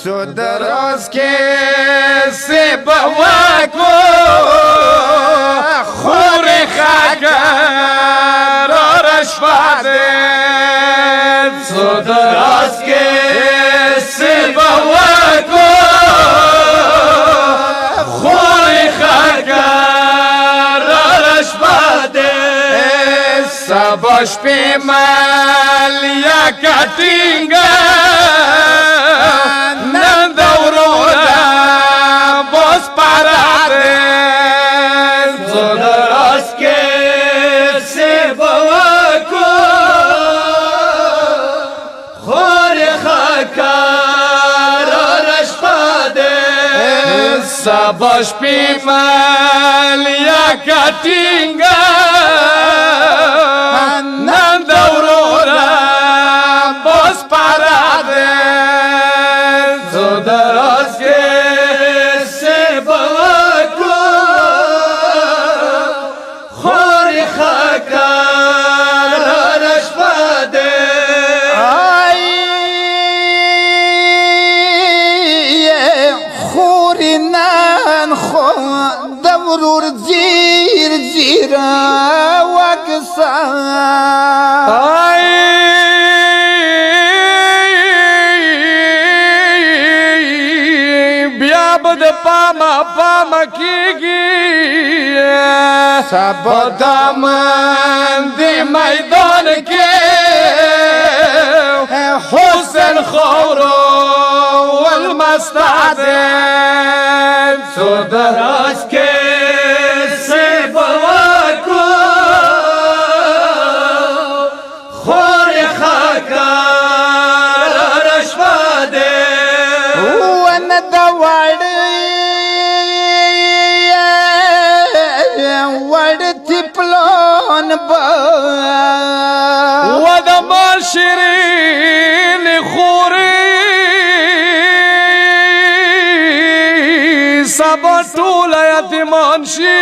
سود روز کې سبواکو خور خاکر رشفاد سود روز کې سبواکو خور خاکر رشفاد سباش پیمال یا کټینګا سباش پیمال یا کټینګا نن دورورا بوس پاراده زودراز کې سباکو خور خاکر رشفاده دورور زیر زیرا وکسا بیا بد پاما کیگی سب دامن دی میدان کے حسن خورو والمستعدن سودراز کے سبواکو خور خاکر رشفاده ون دوڑ تپلون با ود ماشرین خوری سبا طول یتیمان شی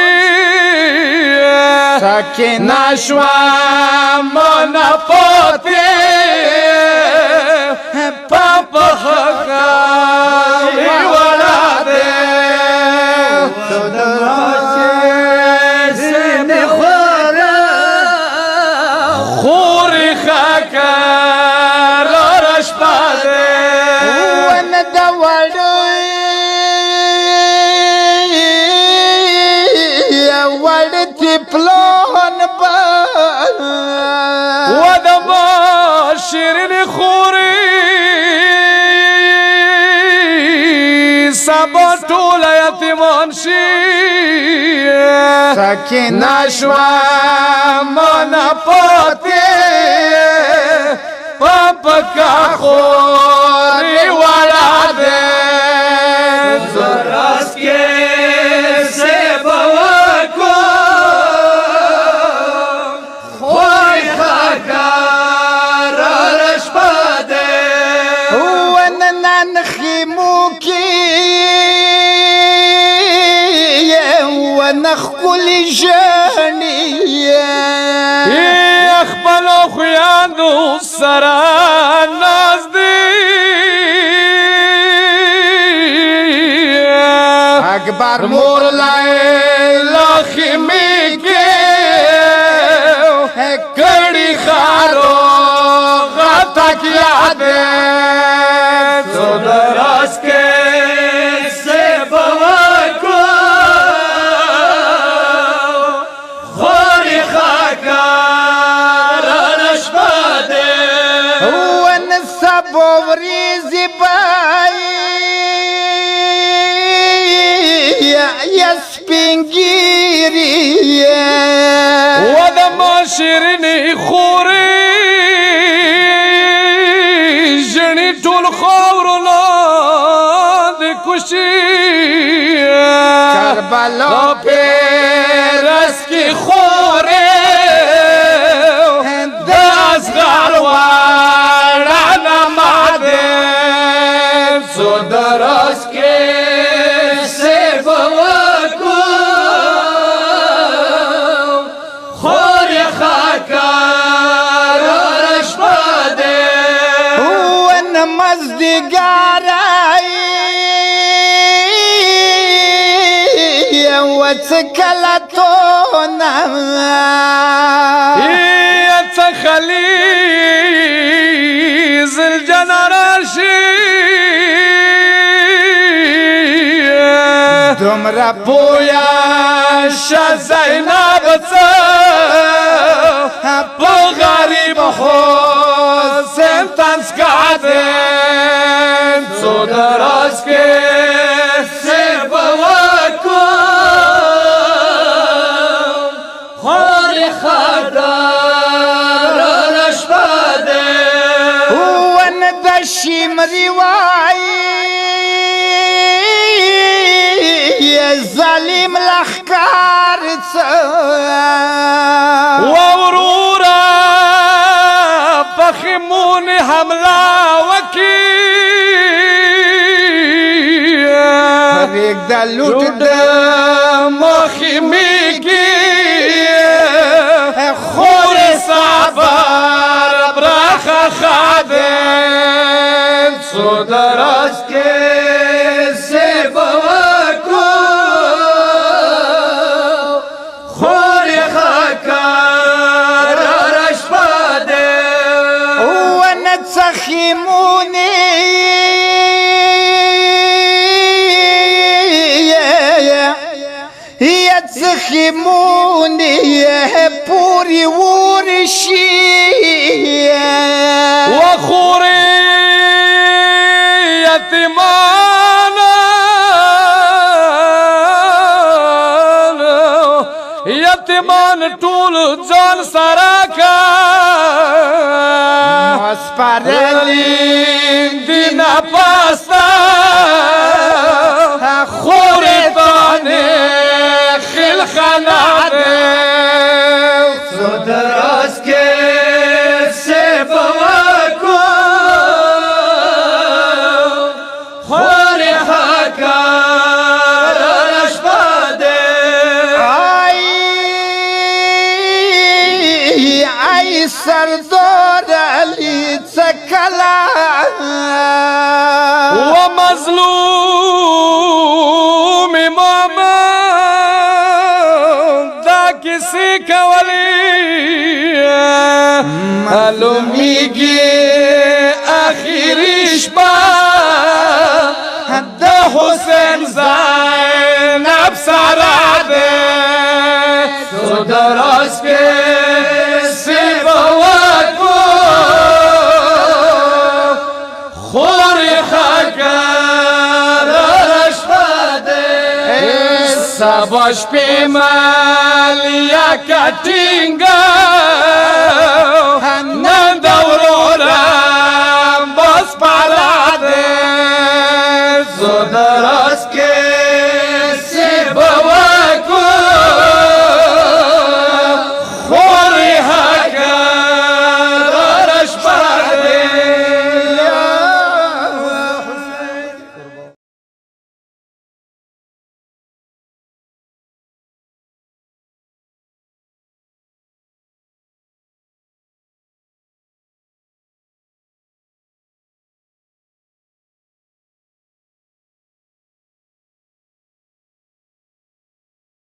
ساکن شوا منفاتی پاپا خاکی ولاده سن خوری خاکر رشپاده ون دوڑو پلان با ودما شیرین خوری سبا طول یتیمان شی ساکن شوا منفاتی پاپا خوری ولاده زراز کے نخکل جانی اخبلو خویاندو سرا نازدی اکبر مور لیلا خیمی کے کڑی خارو غطا کیا دے سودراز کے بوریزی بائی یسپنگیری ودم شیرینی خوری جنی طول خورنا دی کشی کربلا پیرس کی خوری داز غروار سودراز کے سبواکو خور خاکر رشفاده ون مزدی مازدیګرای وڅکله تونه څه خلیز الجنه راشي دومره پویا شه زینب څه په غریب حسین تنسکادن څو دراز کې سیب وکم خور خدار رشبادن ون د شمري وای ظالم لخکار وورورا پخمون حمله وکی پریک د لوټ د مخیمی کی خور سفر برخه خادن څو دراز کې سیب خیمونی یت خیمونی پوری ورشی و خوری یتیمان ټول ځان سره کا سپارلین دینا پاستا خورتانه خیل خناده څو دراز کې سیب وکو خور حکار رشباده ای سردار علی څکلا و مظلوم مومن دا کسی کولی معلومیږي اخیری شپه د حسین زینب سره ده څو دراز کې سیب وکو خور خکر رشباده سبا شپې مالیا کټینګا